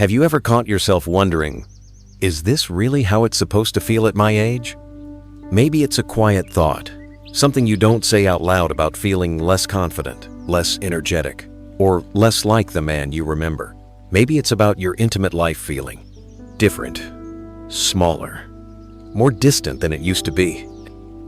Have you ever caught yourself wondering, is this really how it's supposed to feel at my age? Maybe it's a quiet thought, something you don't say out loud about feeling less confident, less energetic, or less like the man you remember. Maybe it's about your intimate life feeling different, smaller, more distant than it used to be.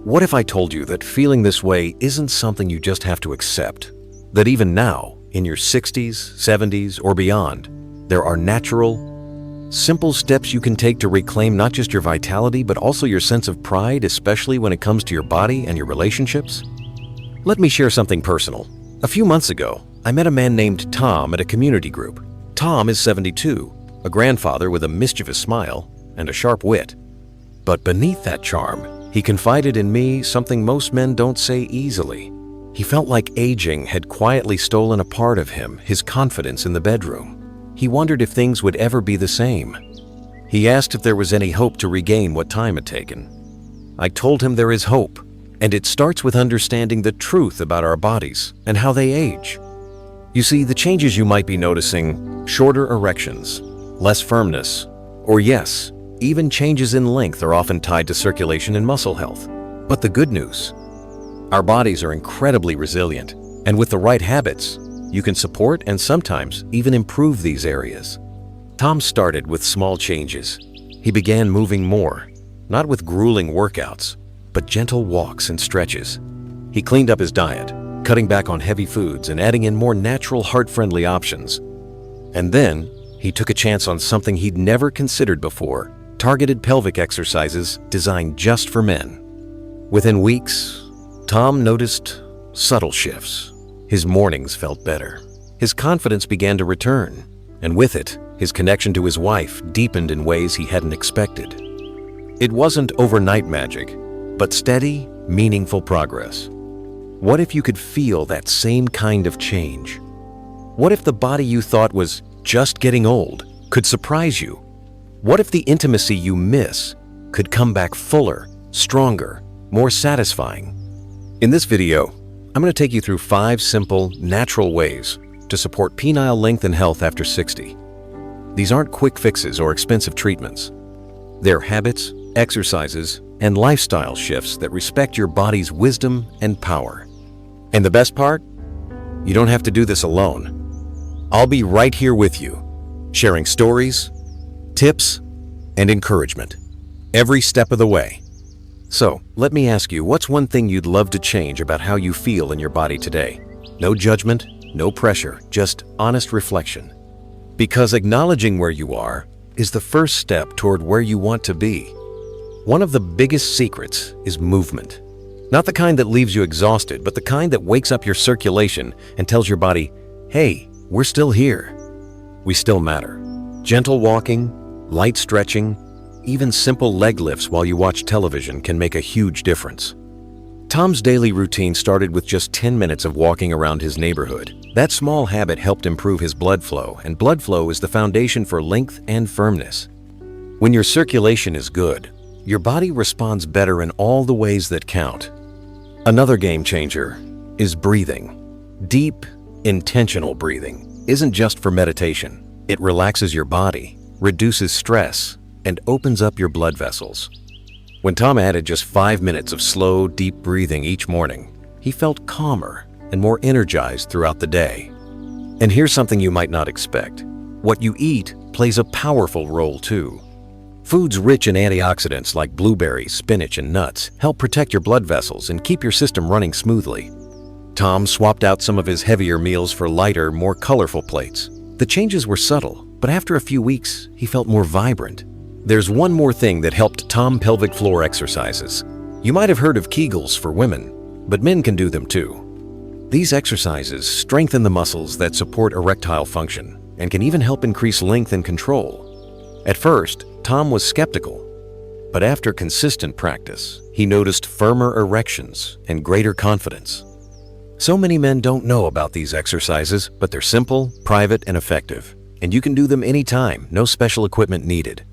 What if I told you that feeling this way isn't something you just have to accept? That even now, in your 60s, 70s, or beyond, there are natural, simple steps you can take to reclaim not just your vitality, but also your sense of pride, especially when it comes to your body and your relationships? Let me share something personal. A few months ago, I met a man named Tom at a community group. Tom is 72, a grandfather with a mischievous smile and a sharp wit. But beneath that charm, he confided in me something most men don't say easily. He felt like aging had quietly stolen a part of him, his confidence in the bedroom. He wondered if things would ever be the same. He asked if there was any hope to regain what time had taken. I told him there is hope, and it starts with understanding the truth about our bodies and how they age. You see, the changes you might be noticing, shorter erections, less firmness, or yes, even changes in length are often tied to circulation and muscle health. But the good news, our bodies are incredibly resilient, and with the right habits, you can support and sometimes even improve these areas. Tom started with small changes. He began moving more, not with grueling workouts, but gentle walks and stretches. He cleaned up his diet, cutting back on heavy foods and adding in more natural, heart-friendly options. And then, he took a chance on something he'd never considered before, targeted pelvic exercises designed just for men. Within weeks, Tom noticed subtle shifts. His mornings felt better. His confidence began to return, and with it, his connection to his wife deepened in ways he hadn't expected. It wasn't overnight magic, but steady, meaningful progress. What if you could feel that same kind of change? What if the body you thought was just getting old could surprise you? What if the intimacy you miss could come back fuller, stronger, more satisfying? In this video, I'm going to take you through 5 simple, natural ways to support penile length and health after 60. These aren't quick fixes or expensive treatments. They're habits, exercises, and lifestyle shifts that respect your body's wisdom and power. And the best part? You don't have to do this alone. I'll be right here with you, sharing stories, tips, and encouragement every step of the way. So, let me ask you, what's one thing you'd love to change about how you feel in your body today? No judgment, no pressure, just honest reflection. Because acknowledging where you are is the first step toward where you want to be. One of the biggest secrets is movement. Not the kind that leaves you exhausted, but the kind that wakes up your circulation and tells your body, hey, we're still here. We still matter. Gentle walking, light stretching, even simple leg lifts while you watch television can make a huge difference. Tom's daily routine started with just 10 minutes of walking around his neighborhood. That small habit helped improve his blood flow, and blood flow is the foundation for length and firmness. When your circulation is good, your body responds better in all the ways that count. Another game changer is breathing. Deep, intentional breathing isn't just for meditation. It relaxes your body, reduces stress, and opens up your blood vessels. When Tom added just 5 minutes of slow, deep breathing each morning, he felt calmer and more energized throughout the day. And here's something you might not expect. What you eat plays a powerful role too. Foods rich in antioxidants like blueberries, spinach, and nuts help protect your blood vessels and keep your system running smoothly. Tom swapped out some of his heavier meals for lighter, more colorful plates. The changes were subtle, but after a few weeks, he felt more vibrant. There's one more thing that helped Tom: pelvic floor exercises. You might have heard of Kegels for women, but men can do them too. These exercises strengthen the muscles that support erectile function and can even help increase length and control. At first, Tom was skeptical, but after consistent practice, he noticed firmer erections and greater confidence. So many men don't know about these exercises, but they're simple, private, and effective, and you can do them anytime, no special equipment needed.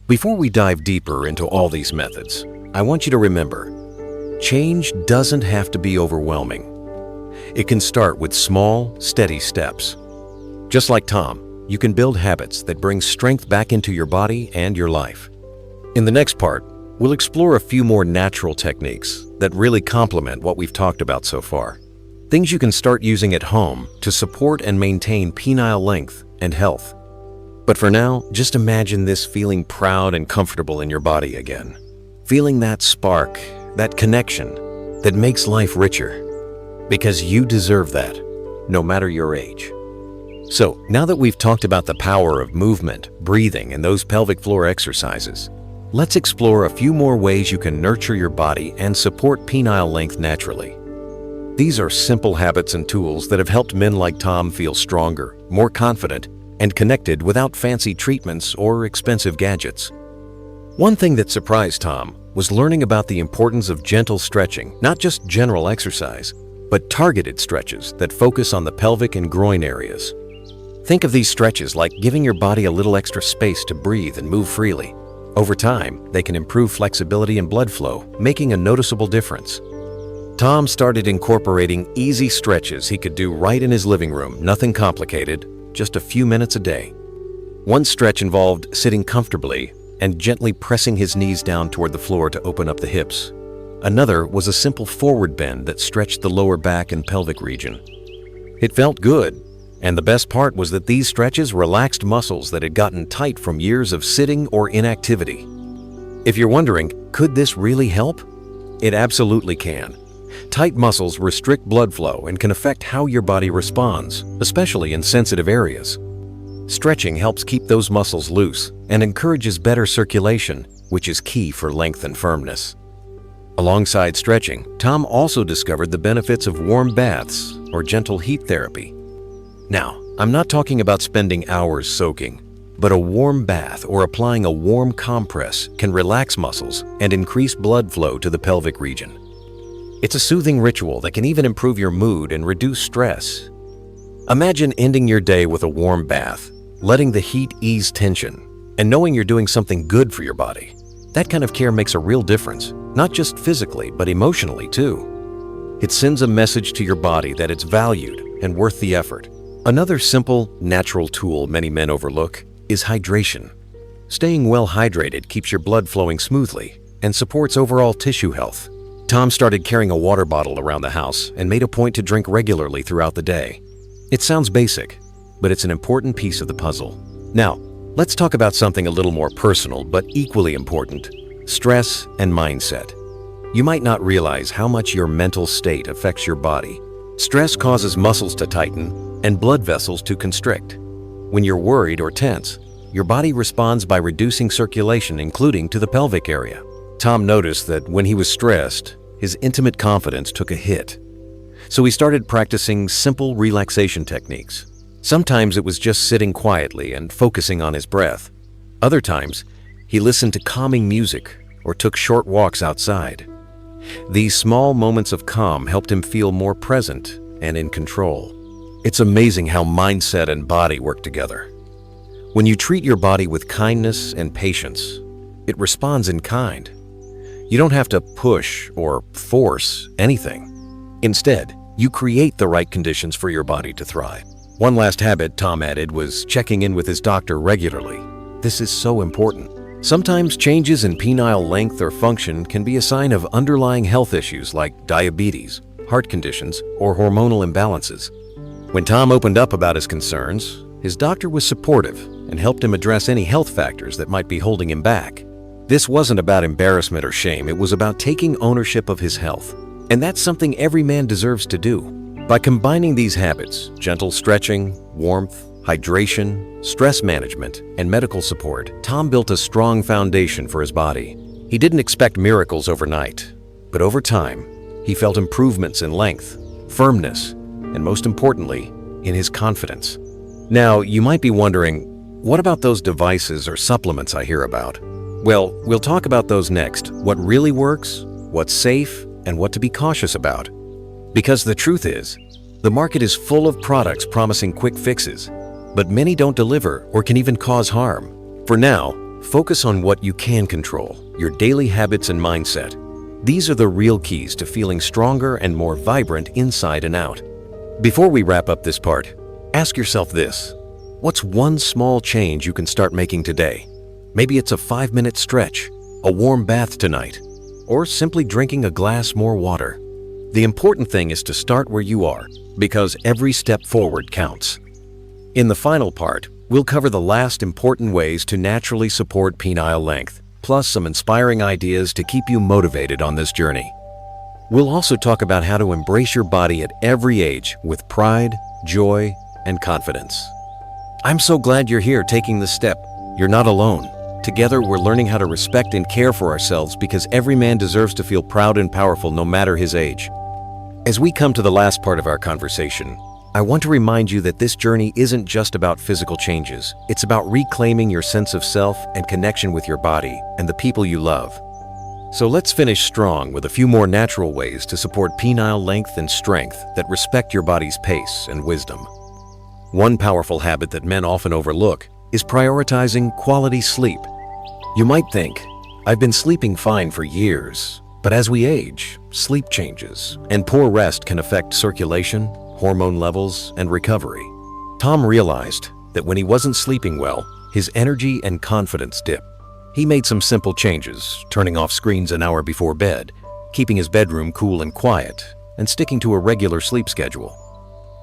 Before we dive deeper into all these methods, I want you to remember, change doesn't have to be overwhelming. It can start with small, steady steps. Just like Tom, you can build habits that bring strength back into your body and your life. In the next part, we'll explore a few more natural techniques that really complement what we've talked about so far. Things you can start using at home to support and maintain penile length and health. But for now, just imagine this feeling proud and comfortable in your body again. Feeling that spark, that connection that makes life richer. Because you deserve that, no matter your age. So, now that we've talked about the power of movement, breathing, and those pelvic floor exercises, let's explore a few more ways you can nurture your body and support penile length naturally. These are simple habits and tools that have helped men like Tom feel stronger, more confident, and connected without fancy treatments or expensive gadgets. One thing that surprised Tom was learning about the importance of gentle stretching, not just general exercise, but targeted stretches that focus on the pelvic and groin areas. Think of these stretches like giving your body a little extra space to breathe and move freely. Over time, they can improve flexibility and blood flow, making a noticeable difference. Tom started incorporating easy stretches he could do right in his living room, nothing complicated, just a few minutes a day. One stretch involved sitting comfortably and gently pressing his knees down toward the floor to open up the hips. Another was a simple forward bend that stretched the lower back and pelvic region. It felt good, and the best part was that these stretches relaxed muscles that had gotten tight from years of sitting or inactivity. If you're wondering, could this really help? It absolutely can. Tight muscles restrict blood flow and can affect how your body responds, especially in sensitive areas. Stretching helps keep those muscles loose and encourages better circulation, which is key for length and firmness. Alongside stretching, Tom also discovered the benefits of warm baths or gentle heat therapy. Now, I'm not talking about spending hours soaking, but a warm bath or applying a warm compress can relax muscles and increase blood flow to the pelvic region. It's a soothing ritual that can even improve your mood and reduce stress. Imagine ending your day with a warm bath, letting the heat ease tension, and knowing you're doing something good for your body. That kind of care makes a real difference, not just physically, but emotionally too. It sends a message to your body that it's valued and worth the effort. Another simple, natural tool many men overlook is hydration. Staying well hydrated keeps your blood flowing smoothly and supports overall tissue health. Tom started carrying a water bottle around the house and made a point to drink regularly throughout the day. It sounds basic, but it's an important piece of the puzzle. Now, let's talk about something a little more personal but equally important: stress and mindset. You might not realize how much your mental state affects your body. Stress causes muscles to tighten and blood vessels to constrict. When you're worried or tense, your body responds by reducing circulation, including to the pelvic area. Tom noticed that when he was stressed, his intimate confidence took a hit. So he started practicing simple relaxation techniques. Sometimes it was just sitting quietly and focusing on his breath. Other times, he listened to calming music or took short walks outside. These small moments of calm helped him feel more present and in control. It's amazing how mindset and body work together. When you treat your body with kindness and patience, it responds in kind. You don't have to push or force anything. Instead, you create the right conditions for your body to thrive. One last habit Tom added was checking in with his doctor regularly. This is so important. Sometimes changes in penile length or function can be a sign of underlying health issues like diabetes, heart conditions, or hormonal imbalances. When Tom opened up about his concerns, his doctor was supportive and helped him address any health factors that might be holding him back. This wasn't about embarrassment or shame, it was about taking ownership of his health. And that's something every man deserves to do. By combining these habits, gentle stretching, warmth, hydration, stress management, and medical support, Tom built a strong foundation for his body. He didn't expect miracles overnight, but over time, he felt improvements in length, firmness, and most importantly, in his confidence. Now, you might be wondering, what about those devices or supplements I hear about? Well, we'll talk about those next: what really works, what's safe, and what to be cautious about. Because the truth is, the market is full of products promising quick fixes, but many don't deliver or can even cause harm. For now, focus on what you can control, your daily habits and mindset. These are the real keys to feeling stronger and more vibrant inside and out. Before we wrap up this part, ask yourself this: What's one small change you can start making today? Maybe it's a 5-minute stretch, a warm bath tonight, or simply drinking a glass more water. The important thing is to start where you are, because every step forward counts. In the final part, we'll cover the last important ways to naturally support penile length, plus some inspiring ideas to keep you motivated on this journey. We'll also talk about how to embrace your body at every age with pride, joy, and confidence. I'm so glad you're here taking this step. You're not alone. Together, we're learning how to respect and care for ourselves because every man deserves to feel proud and powerful no matter his age. As we come to the last part of our conversation, I want to remind you that this journey isn't just about physical changes. It's about reclaiming your sense of self and connection with your body and the people you love. So let's finish strong with a few more natural ways to support penile length and strength that respect your body's pace and wisdom. One powerful habit that men often overlook is prioritizing quality sleep. You might think, I've been sleeping fine for years, but as we age, sleep changes, and poor rest can affect circulation, hormone levels, and recovery. Tom realized that when he wasn't sleeping well, his energy and confidence dipped. He made some simple changes, turning off screens an hour before bed, keeping his bedroom cool and quiet, and sticking to a regular sleep schedule.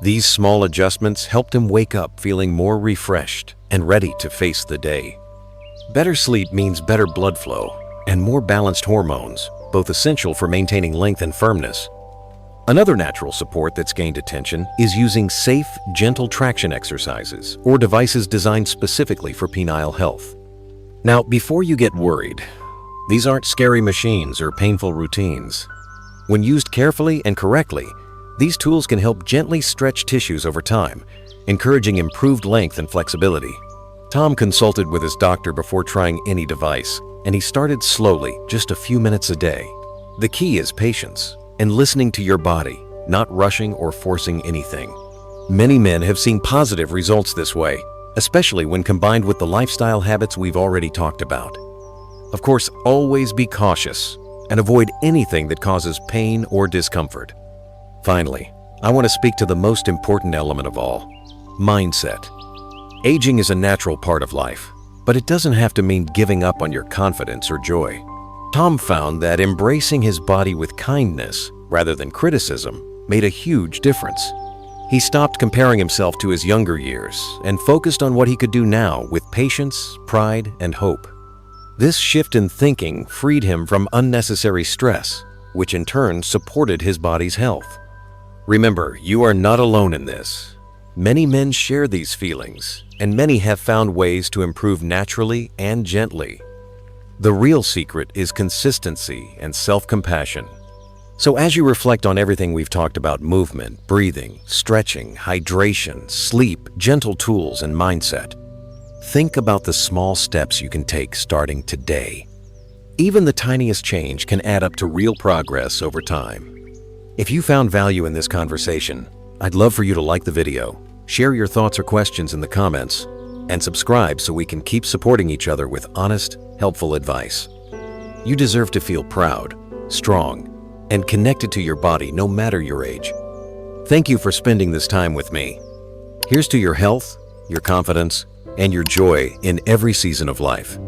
These small adjustments helped him wake up feeling more refreshed and ready to face the day. Better sleep means better blood flow and more balanced hormones, both essential for maintaining length and firmness. Another natural support that's gained attention is using safe, gentle traction exercises or devices designed specifically for penile health. Now, before you get worried, these aren't scary machines or painful routines. When used carefully and correctly, these tools can help gently stretch tissues over time, encouraging improved length and flexibility. Tom consulted with his doctor before trying any device, and he started slowly, just a few minutes a day. The key is patience and listening to your body, not rushing or forcing anything. Many men have seen positive results this way, especially when combined with the lifestyle habits we've already talked about. Of course, always be cautious and avoid anything that causes pain or discomfort. Finally, I want to speak to the most important element of all, mindset. Aging is a natural part of life, but it doesn't have to mean giving up on your confidence or joy. Tom found that embracing his body with kindness rather than criticism made a huge difference. He stopped comparing himself to his younger years and focused on what he could do now with patience, pride, and hope. This shift in thinking freed him from unnecessary stress, which in turn supported his body's health. Remember, you are not alone in this. Many men share these feelings, and many have found ways to improve naturally and gently. The real secret is consistency and self-compassion. So as you reflect on everything we've talked about, movement, breathing, stretching, hydration, sleep, gentle tools, and mindset, think about the small steps you can take starting today. Even the tiniest change can add up to real progress over time. If you found value in this conversation, I'd love for you to like the video, share your thoughts or questions in the comments, and subscribe so we can keep supporting each other with honest, helpful advice. You deserve to feel proud, strong, and connected to your body no matter your age. Thank you for spending this time with me. Here's to your health, your confidence, and your joy in every season of life.